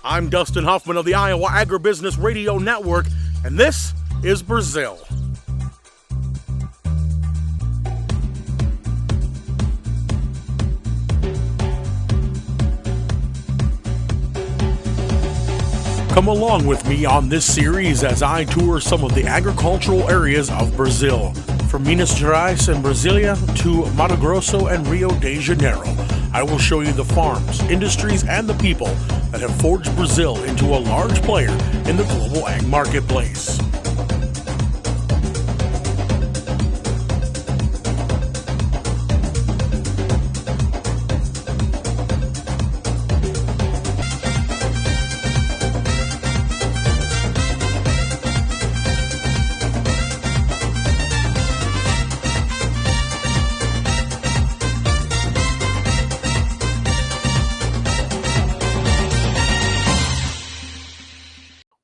I'm Dustin Hoffmann of the Iowa Agribusiness Radio Network, and this is Brazil. Come along with me on this series as I tour some of the agricultural areas of Brazil, from Minas Gerais and Brasilia to Mato Grosso and Rio de Janeiro. I will show you the farms, industries, and the people that have forged Brazil into a large player in the global ag marketplace.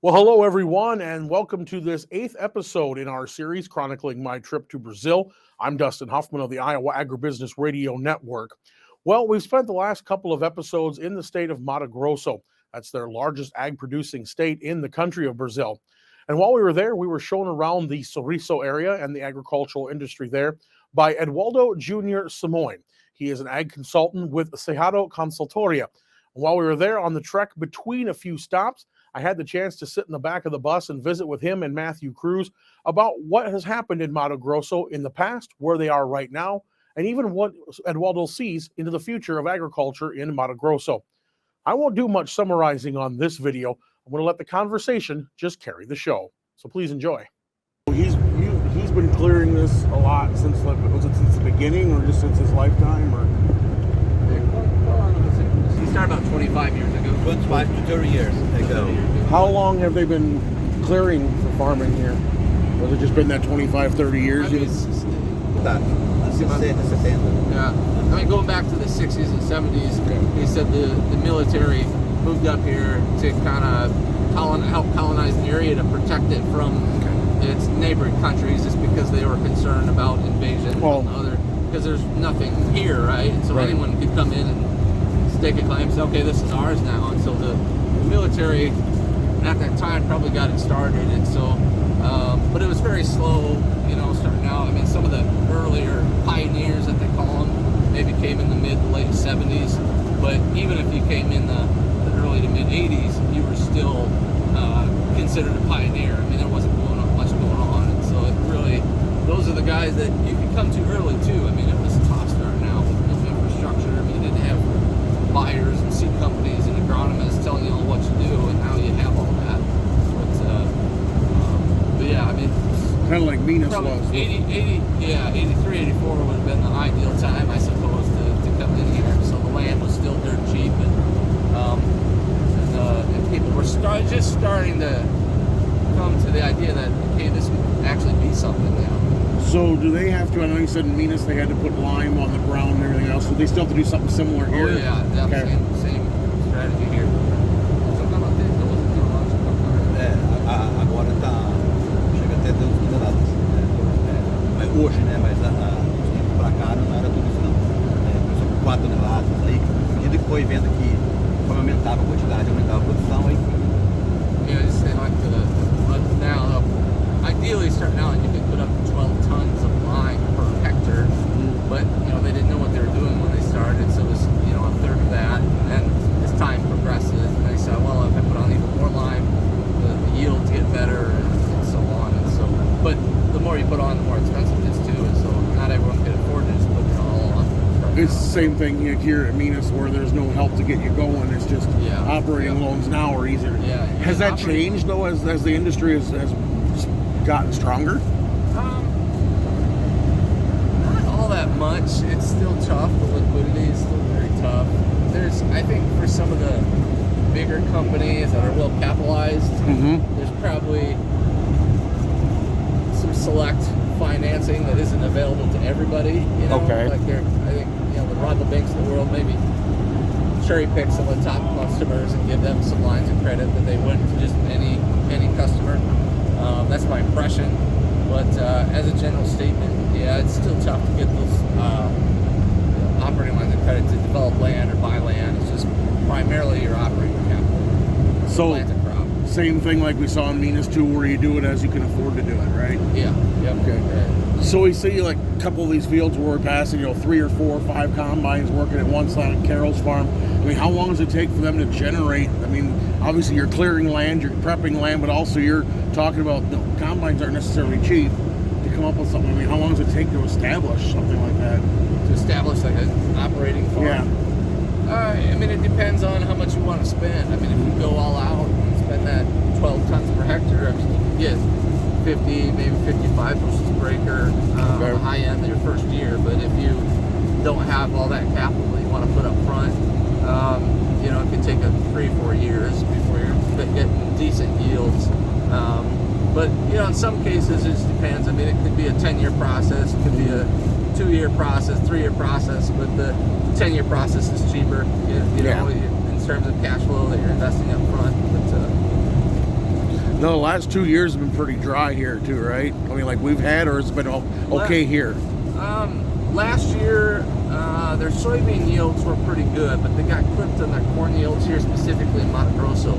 Well, hello, everyone, and welcome to this 8th episode in our series chronicling my trip to Brazil. I'm Dustin Hoffmann of the Iowa Agribusiness Radio Network. Well, we've spent the last couple of episodes in the state of Mato Grosso. That's their largest ag-producing state in the country of Brazil. And while we were there, we were shown around the Sorriso area and the agricultural industry there by Edualdo Jr. Simões. He is an ag consultant with Cerrado Consultoria. And while we were there on the trek between a few stops, I had the chance to sit in the back of the bus and visit with him and Matthew Cruz about what has happened in Mato Grosso in the past, where they are right now, and even what Edualdo sees into the future of agriculture in Mato Grosso. I won't do much summarizing on this video. I'm going to let the conversation just carry the show. So please enjoy. He's been clearing this a lot since the beginning, or just since his lifetime, or? He started about 25 years ago. 25 to 30 years ago. How long have they been clearing for farming here? Has it just been that 25, 30 years? I mean, I mean, going back to the 60s and 70s, okay. They said the military moved up here to kind of help colonize the area to protect it from its neighboring countries, just because they were concerned about invasion because there's nothing here, right? And so anyone could come in and stake a claim, say, okay, this is ours now. And so the military at that time probably got it started. And so, but it was very slow, starting out. I mean, some of the earlier pioneers that they call them maybe came in the mid to late 70s. But even if you came in the early to mid 80s, you were still considered a pioneer. I mean, there wasn't much going on. And so it really, those are the guys that you can come to early too. I mean, it was tough starting out with no infrastructure. I mean, you didn't have buyers and seed companies and agronomists telling you all what to do, and now you have all that. But yeah, I mean, kind of like Minas was. 83, 84 would have been the ideal time, I suppose, to come in here. So the land was still dirt cheap, and people were just starting to come to the idea that, okay, this could actually be something now. So do they have to, I know you said in Minas they had to put lime on the ground and everything else, so they still have to do something similar here? Oh yeah, okay. Same strategy here. Agora chega até Deus toneladas. Hoje, né? Mas uns tempos pra cá não era tudo isso não. Começou com 4 toneladas aí, à medida que foi vendo que foi aumentava a quantidade, aumentava a produção, aí yeah, I just say like now, ideally starting out you could put up 12 tons of lime per hectare, but they didn't know what they were doing when they started, so it was a third of that. And then as time progresses, and they said, well, if I put on even more lime, the yields get better, and so on and so. But the more you put on, the more expensive it is too, and so not everyone can afford to just put it all on. It's the same thing here at Minas, where there's no help to get you going. It's just operating loans now are easier. Yeah. Has that changed though as the industry has gotten stronger? Not all that much. It's still tough. The liquidity is still very tough. I think for some of the bigger companies that are well capitalized, there's probably some select financing that isn't available to everybody. Okay. Like I think the rival banks in the world maybe cherry pick some of the top customers and give them some lines of credit that they wouldn't to just any customer. That's my impression. But as a general statement, yeah, it's still tough to get those operating lines of credit to develop land or buy land. It's just primarily your operating capital. So plant a crop. same thing like we saw in Minas too, where you do it as you can afford to do it, right? Yeah. Yep. Okay. Right. So we see like a couple of these fields where we're passing, 3 or 4 or 5 combines working at one side of Carol's farm. I mean, how long does it take for them to generate? I mean, obviously you're clearing land, you're prepping land, but also you're talking about combines aren't necessarily cheap to come up with something. I mean, how long does it take to establish something like that? To establish like an operating farm. Yeah. I mean, it depends on how much you want to spend. I mean, if you go all out and spend that 12 tons per hectare, I mean, you can get 50, maybe 55 bushels per acre on the high end of your first year. But if you don't have all that capital that you want to put up front, it could take 3 or 4 years before you're getting decent yields. But in some cases, it just depends. I mean, it could be a 10-year process, it could be a 2-year process, 3-year process, but the 10-year process is cheaper, in terms of cash flow that you're investing up front. But No, the last 2 years have been pretty dry here too, right? I mean, like we've had, or it's been okay here. Last year, their soybean yields were pretty good, but they got clipped on their corn yields here, specifically in Mato Grosso.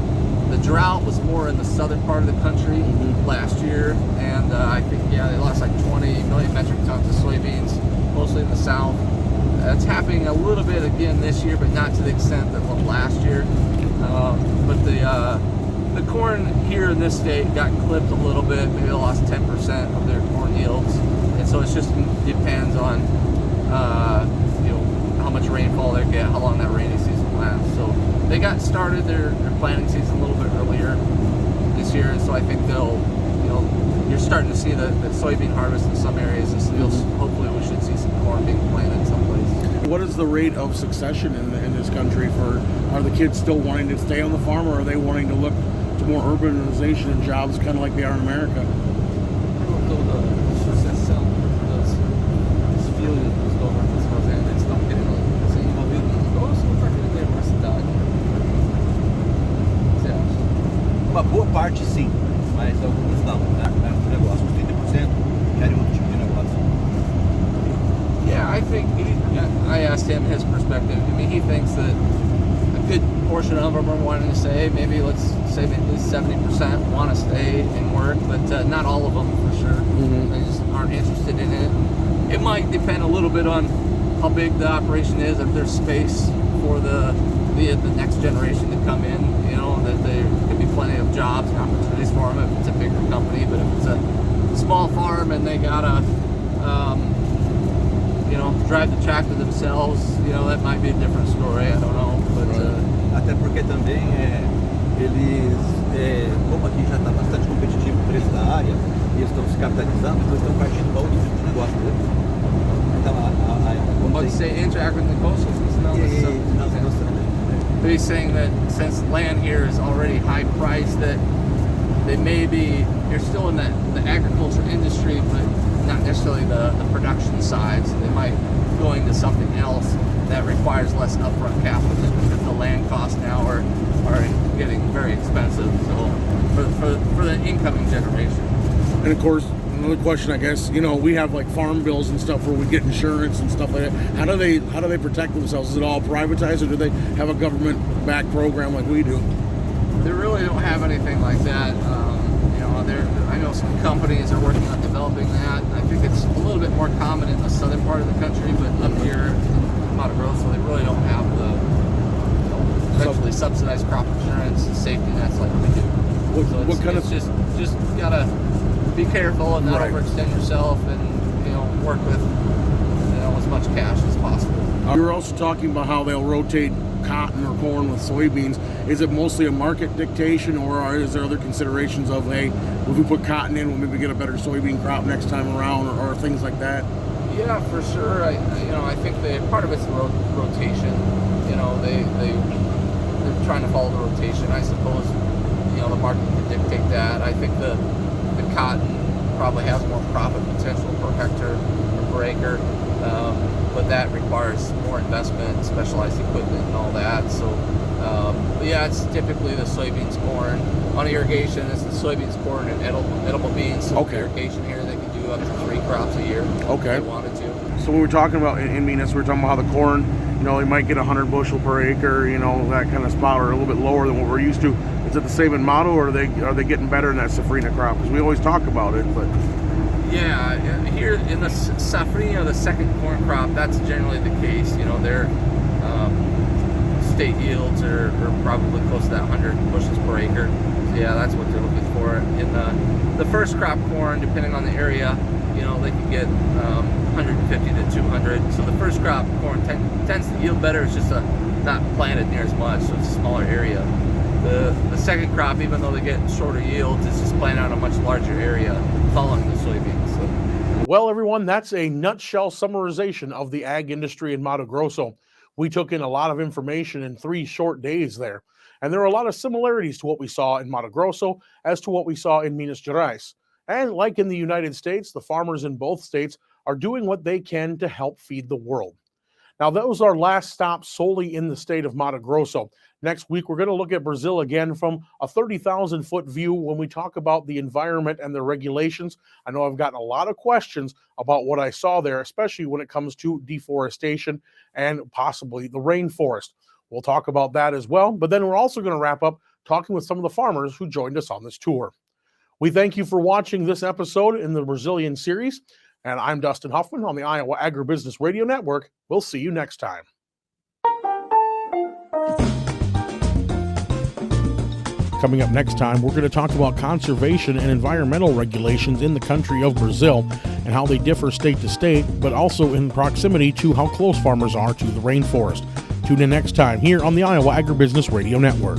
The drought was more in the southern part of the country last year, and I think, they lost like 20 million metric tons of soybeans, mostly in the south. It's happening a little bit again this year, but not to the extent that last year. But the corn here in this state got clipped a little bit. Maybe they lost 10% of their corn yields, and so it just depends on how much rainfall they get, how long that rainy season lasts. So they got started their planting season a little bit earlier this year, and so I think you're starting to see the soybean harvest in some areas, and so hopefully we should see some corn being planted someplace. What is the rate of succession in this country? Are the kids still wanting to stay on the farm, or are they wanting to look to more urbanization and jobs, kind of like they are in America? Toda sucessão dos filhos dos donos das fazendas estão querendo ser envolvidos no negócio ou está querendo ir para a cidade? O que você acha? Uma boa parte sim, mas alguns não. O negócio, uns 30% querem outro tipo de negócio. Yeah, I think I asked him his perspective. I mean, he thinks that a good portion of them are wanting to stay. Maybe let's say at least 70% want to stay and work, but not all of them for sure. They just aren't interested in it. It might depend a little bit on how big the operation is. If there's space for the next generation to come in, that there could be plenty of jobs and opportunities for them if it's a bigger company. But if it's a small farm and they gotta drive the tractor themselves, that might be a different story. I don't know, but até porque também eles, como aqui já está bastante competitivo o preço da área, e eles estão se capitalizando, então estão partindo para outro tipo de negócio, né? Então, But say inter-agricultural is not necessarily. But he's saying that since land here is already high priced, that they may be, you're still in the agriculture industry, but not necessarily the production side. So they might go into something else that requires less upfront capital, because the land costs now are getting very expensive. So for the incoming generation. And of course, another question, I guess, we have like farm bills and stuff where we get insurance and stuff like that. How do they protect themselves? Is it all privatized, or do they have a government-backed program like we do? They really don't have anything like that. I know some companies are working on developing that. I think it's a little bit more common in the southern part of the country, but up here in Mato Grosso, they really don't have the essentially subsidized crop insurance and safety nets like we do. What kind of just gotta be careful and not overextend yourself, and work with as much cash as possible. You were also talking about how they'll rotate cotton or corn with soybeans. Is it mostly a market dictation, or is there other considerations of, hey, if we put cotton in, we'll maybe get a better soybean crop next time around, or things like that? Yeah, for sure. I think part of it's the rotation. They're trying to follow the rotation. I suppose the market can dictate that. I think the cotton probably has more profit potential per hectare or per acre. But that requires more investment, specialized equipment, and all that. So, it's typically the soybeans, corn. On irrigation, it's the soybeans, corn, and edible beans. So irrigation here, they can do up to 3 crops a year if they wanted to. So when we're talking about in Minas, we're talking about how the corn, they might get 100 bushel per acre, that kind of spot, or a little bit lower than what we're used to. Is it the same in Mato, or are they getting better in that safrinha crop? Because we always talk about it, but yeah, here in the safrinha, the second corn crop, that's generally the case. Their state yields are probably close to that 100 bushels per acre. So yeah, that's what they're looking for. In the first crop corn, depending on the area, they can get 150 to 200. So the first crop corn tends to yield better. It's just not planted near as much, so it's a smaller area. The second crop, even though they get shorter yields, it's just planted on a much larger area following the soybeans. So. Well, everyone, that's a nutshell summarization of the ag industry in Mato Grosso. We took in a lot of information in 3 short days there, and there are a lot of similarities to what we saw in Mato Grosso as to what we saw in Minas Gerais. And like in the United States, the farmers in both states are doing what they can to help feed the world. Now, that was our last stop solely in the state of Mato Grosso. Next week, we're going to look at Brazil again from a 30,000-foot view when we talk about the environment and the regulations. I know I've gotten a lot of questions about what I saw there, especially when it comes to deforestation and possibly the rainforest. We'll talk about that as well, but then we're also going to wrap up talking with some of the farmers who joined us on this tour. We thank you for watching this episode in the Brazilian series, and I'm Dustin Hoffmann on the Iowa Agribusiness Radio Network. We'll see you next time. Coming up next time, we're going to talk about conservation and environmental regulations in the country of Brazil and how they differ state to state, but also in proximity to how close farmers are to the rainforest. Tune in next time here on the Iowa Agribusiness Radio Network.